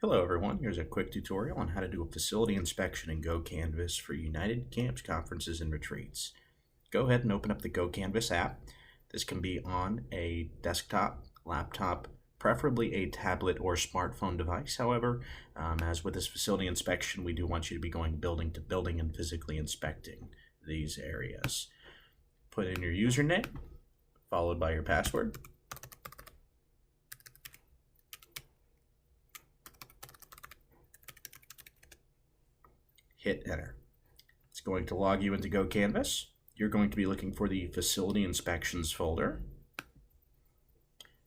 Hello everyone, here's a quick tutorial on how to do a facility inspection in GoCanvas for United Camps, Conferences, and Retreats. Go ahead and open up the GoCanvas app. This can be on a desktop, laptop, preferably a tablet or smartphone device. However, as with this facility inspection, we do want you to be going building to building and physically inspecting these areas. Put in your username, followed by your password. Hit enter. It's going to log you into GoCanvas. You're going to be looking for the Facility Inspections folder,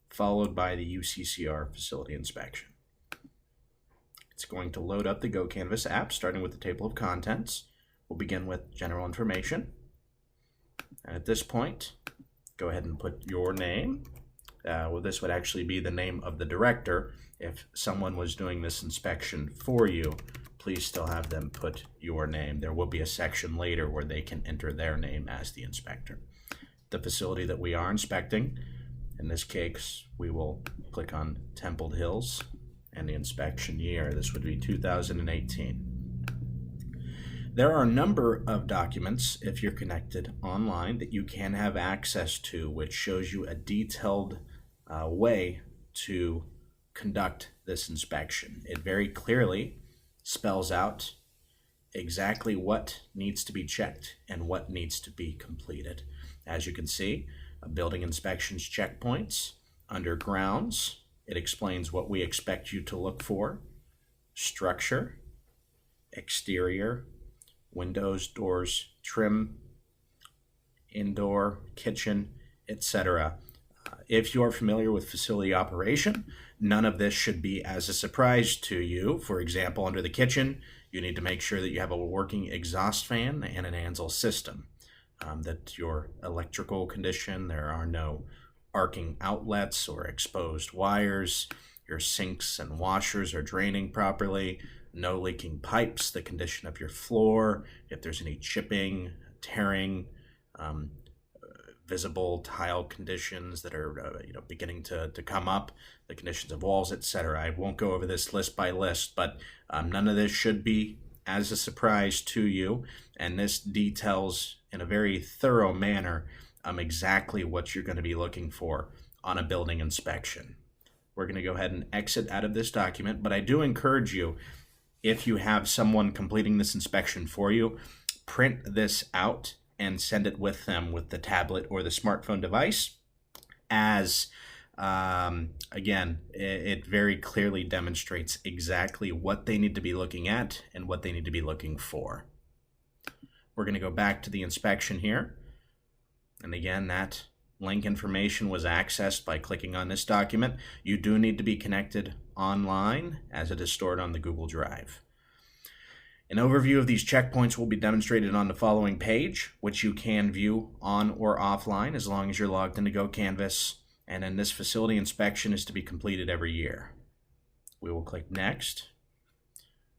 followed by the UCCR Facility Inspection. It's going to load up the GoCanvas app, starting with the table of contents. We'll begin with general information. And at this point, go ahead and put your name. This would actually be the name of the director. If someone was doing this inspection for you, please still have them put your name. There will be a section later where they can enter their name as the inspector. The facility that we are inspecting, in this case, we will click on Temple Hills and the inspection year. This would be 2018. There are a number of documents, if you're connected online, that you can have access to, which shows you a detailed way to conduct this inspection. It very clearly spells out exactly what needs to be checked and what needs to be completed. As you can see, building inspections checkpoints. Under grounds, it explains what we expect you to look for. Structure, exterior, windows, doors, trim, indoor, kitchen, etc. If you are familiar with facility operation, none of this should be as a surprise to you. For example, under the kitchen, you need to make sure that you have a working exhaust fan and an Ansel system. That your electrical condition, there are no arcing outlets or exposed wires, your sinks and washers are draining properly, no leaking pipes, the condition of your floor, if there's any chipping, tearing, visible tile conditions that are beginning to come up, the conditions of walls, etc. I won't go over this list by list, but none of this should be as a surprise to you, and this details in a very thorough manner exactly what you're going to be looking for on a building inspection. We're going to go ahead and exit out of this document, but I do encourage you, if you have someone completing this inspection for you, print this out and send it with them with the tablet or the smartphone device, as again, it very clearly demonstrates exactly what they need to be looking at and what they need to be looking for. We're going to go back to the inspection here, and again, that link information was accessed by clicking on this document. You do need to be connected online, as it is stored on the Google Drive. An overview of these checkpoints will be demonstrated on the following page, which you can view on or offline as long as you're logged into GoCanvas, and then this facility inspection is to be completed every year. We will click Next,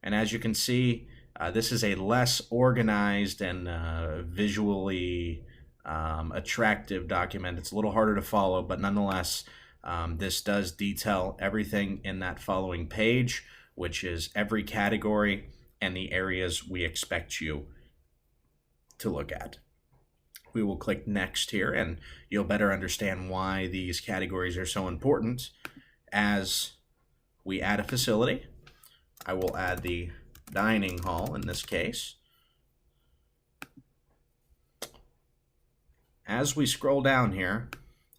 and as you can see, this is a less organized and visually attractive document. It's a little harder to follow, but nonetheless, this does detail everything in that following page, which is every category and the areas we expect you to look at. We will click Next here, and you'll better understand why these categories are so important. As we add a facility, I will add the dining hall in this case. As we scroll down here,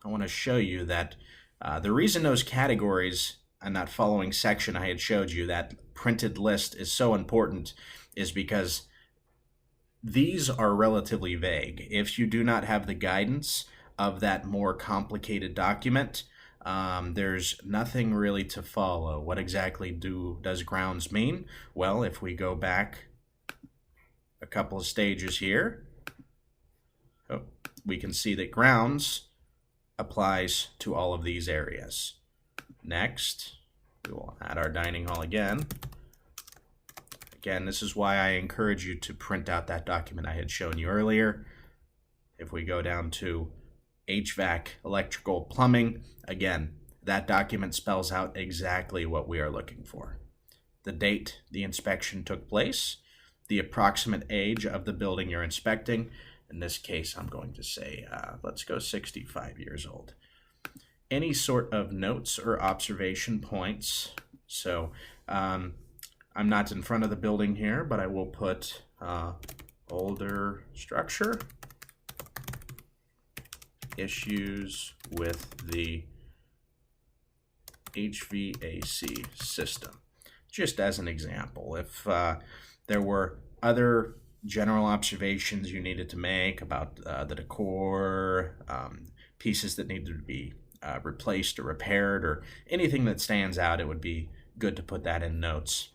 I want to show you that the reason those categories in that following section I had showed you, that printed list, is so important is because these are relatively vague. If you do not have the guidance of that more complicated document, there's nothing really to follow. What exactly does grounds mean? Well, if we go back a couple of stages here, we can see that grounds applies to all of these areas. Next, we will add our dining hall again. Again, this is why I encourage you to print out that document I had shown you earlier. If we go down to HVAC, electrical, plumbing, again, that document spells out exactly what we are looking for. the date the inspection took place, the approximate age of the building you're inspecting. In this case, I'm going to say, let's go 65 years old. Any sort of notes or observation points. So I'm not in front of the building here, but I will put older structure, issues with the HVAC system. Just as an example, if there were other general observations you needed to make about the decor, pieces that needed to be replaced or repaired, or anything that stands out, it would be good to put that in notes.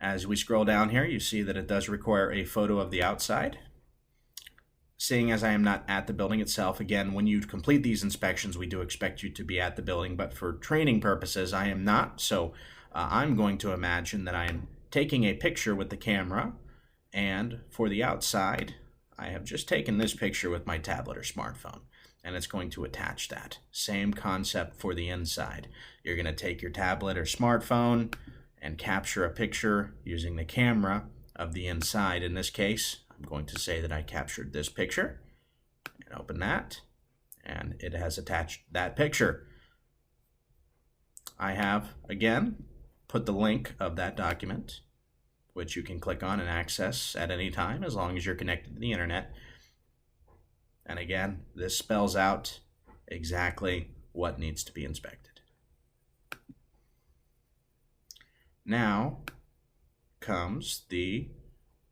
As we scroll down here, you see that it does require a photo of the outside. Seeing as I am not at the building itself, again, when you complete these inspections, we do expect you to be at the building, but for training purposes, I am not. So I'm going to imagine that I am taking a picture with the camera, and for the outside, I have just taken this picture with my tablet or smartphone, and it's going to attach that. Same concept for the inside. You're going to take your tablet or smartphone and capture a picture using the camera of the inside. In this case, I'm going to say that I captured this picture, and open that, and it has attached that picture. I have, again, put the link of that document, which you can click on and access at any time as long as you're connected to the internet. And again, this spells out exactly what needs to be inspected. Now comes the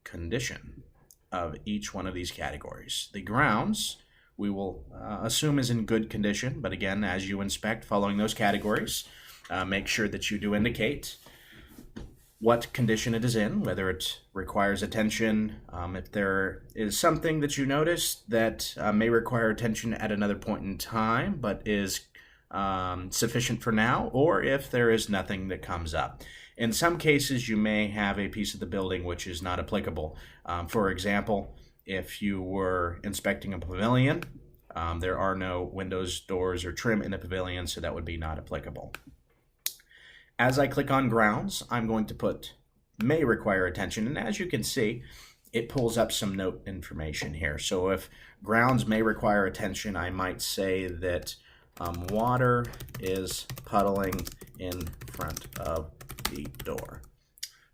condition of each one of these categories. The grounds we will assume is in good condition, but again, as you inspect following those categories, make sure that you do indicate what condition it is in, whether it requires attention, if there is something that you notice that may require attention at another point in time, but is sufficient for now, or if there is nothing that comes up. In some cases, you may have a piece of the building which is not applicable. For example, if you were inspecting a pavilion, there are no windows, doors, or trim in the pavilion, so that would be not applicable. As I click on grounds, I'm going to put may require attention, and as you can see, it pulls up some note information here. So if grounds may require attention, I might say that water is puddling in front of the door.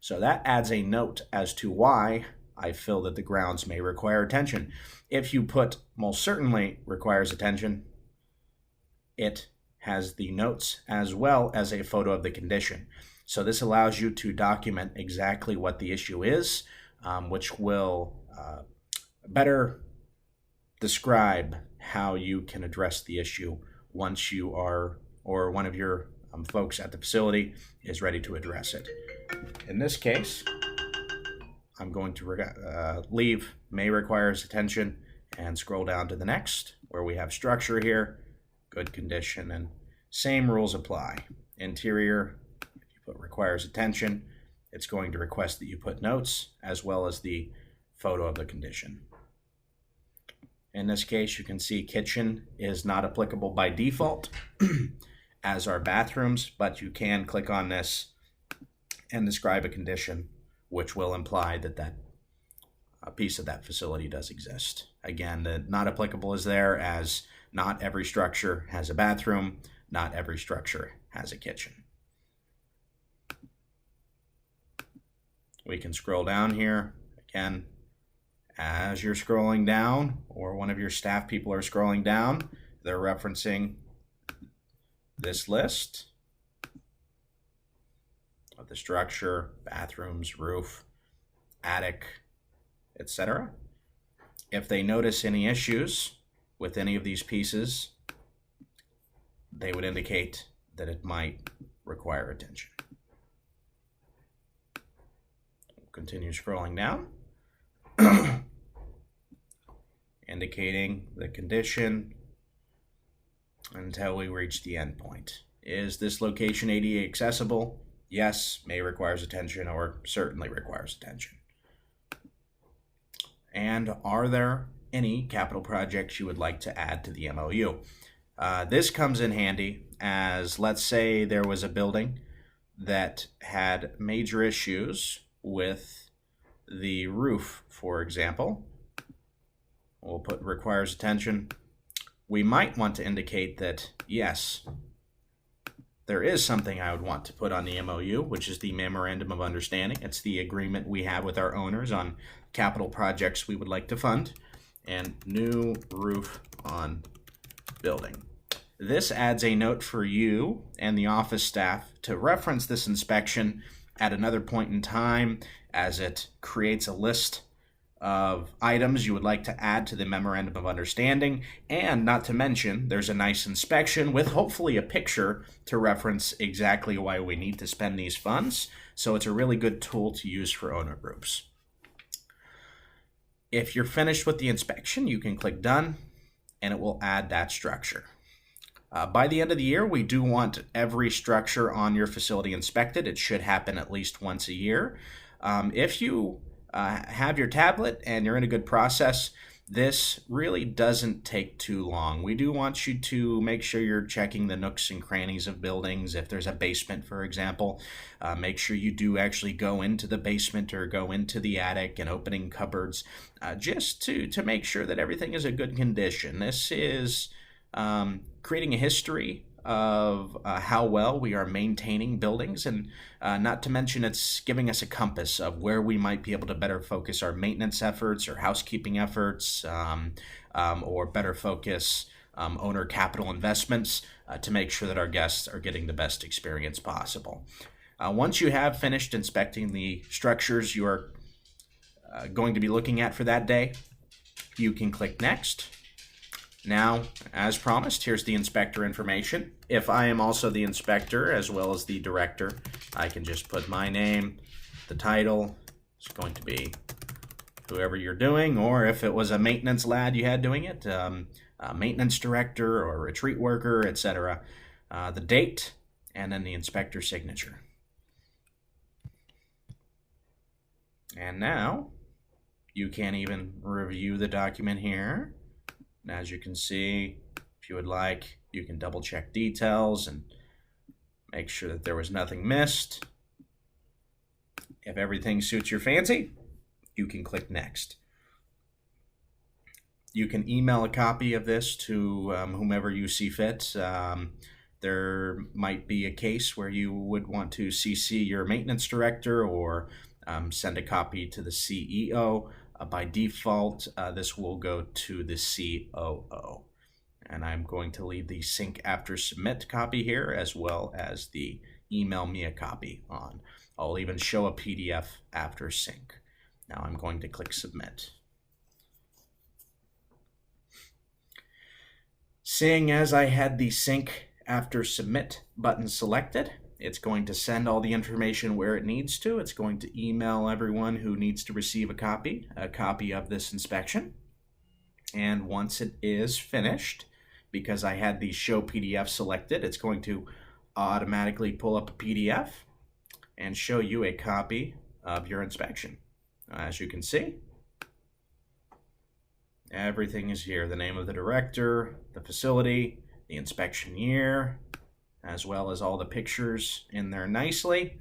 So that adds a note as to why I feel that the grounds may require attention. If you put most certainly requires attention, it has the notes as well as a photo of the condition. So this allows you to document exactly what the issue is, which will better describe how you can address the issue once you are, or one of your folks at the facility is ready to address it. In this case, I'm going to leave may requires attention and scroll down to the next, where we have structure here, good condition, and same rules apply. Interior, if you put requires attention, it's going to request that you put notes as well as the photo of the condition. In this case, you can see kitchen is not applicable by default, as are bathrooms, but you can click on this and describe a condition which will imply that a piece of that facility does exist. Again, the not applicable is there, as not every structure has a bathroom, not every structure has a kitchen. We can scroll down here. Again, as you're scrolling down, or one of your staff people are scrolling down, they're referencing this list of the structure, bathrooms, roof, attic, etc. If they notice any issues with any of these pieces, they would indicate that it might require attention. Continue scrolling down, indicating the condition until we reach the end point. Is this location ADA accessible? Yes, may requires attention, or certainly requires attention. And are there any capital projects you would like to add to the MOU? This comes in handy as, let's say there was a building that had major issues with the roof, for example, we'll put requires attention. We might want to indicate that, yes, there is something I would want to put on the MOU, which is the Memorandum of Understanding. It's the agreement we have with our owners on capital projects we would like to fund, and new roof on building. This adds a note for you and the office staff to reference this inspection at another point in time, as it creates a list of items you would like to add to the Memorandum of Understanding. And not to mention, there's a nice inspection with hopefully a picture to reference exactly why we need to spend these funds. So it's a really good tool to use for owner groups. If you're finished with the inspection, you can click Done, and it will add that structure. By the end of the year, we do want every structure on your facility inspected. It should happen at least once a year. If you have your tablet and you're in a good process, this really doesn't take too long. We do want you to make sure you're checking the nooks and crannies of buildings. If there's a basement, for example, make sure you do actually go into the basement or go into the attic and opening cupboards, just to make sure that everything is in good condition. This is creating a history of how well we are maintaining buildings, and not to mention it's giving us a compass of where we might be able to better focus our maintenance efforts or housekeeping efforts, or better focus owner capital investments to make sure that our guests are getting the best experience possible. Once you have finished inspecting the structures you are going to be looking at for that day, you can click Next. Now, as promised, here's the inspector information. If I am also the inspector as well as the director, I can just put my name. The title is going to be whoever you're doing, or if it was a maintenance lad you had doing it, a maintenance director or retreat worker, etc. The date, and then the inspector signature. And now, you can even review the document here. And as you can see, if you would like, you can double check details and make sure that there was nothing missed. If everything suits your fancy, you can click Next. You can email a copy of this to whomever you see fit. There might be a case where you would want to CC your maintenance director, or send a copy to the CEO. By default, this will go to the COO. And I'm going to leave the sync after submit copy here, as well as the email me a copy on. I'll even show a PDF after sync. Now I'm going to click submit. Seeing as I had the sync after submit button selected, it's going to send all the information where it needs to. It's going to email everyone who needs to receive a copy of this inspection. And once it is finished, because I had the show PDF selected, it's going to automatically pull up a PDF and show you a copy of your inspection. As you can see, everything is here. The name of the director, the facility, the inspection year, as well as all the pictures in there nicely.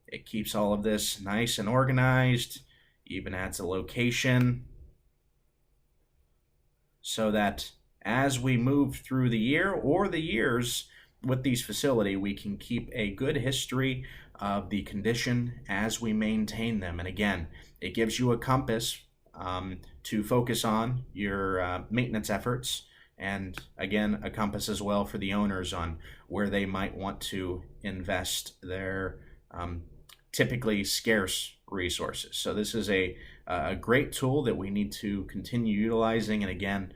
It keeps all of this nice and organized, even adds a location, so that as we move through the year or the years with these facility, we can keep a good history of the condition as we maintain them. And again, it gives you a compass to focus on your maintenance efforts, and again, a compass as well for the owners on where they might want to invest their typically scarce resources. So this is a great tool that we need to continue utilizing. And again,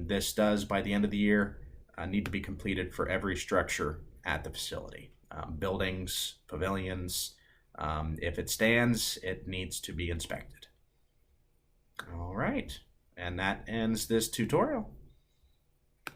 this does, by the end of the year, need to be completed for every structure at the facility. Buildings, pavilions, if it stands, it needs to be inspected. All right, and that ends this tutorial.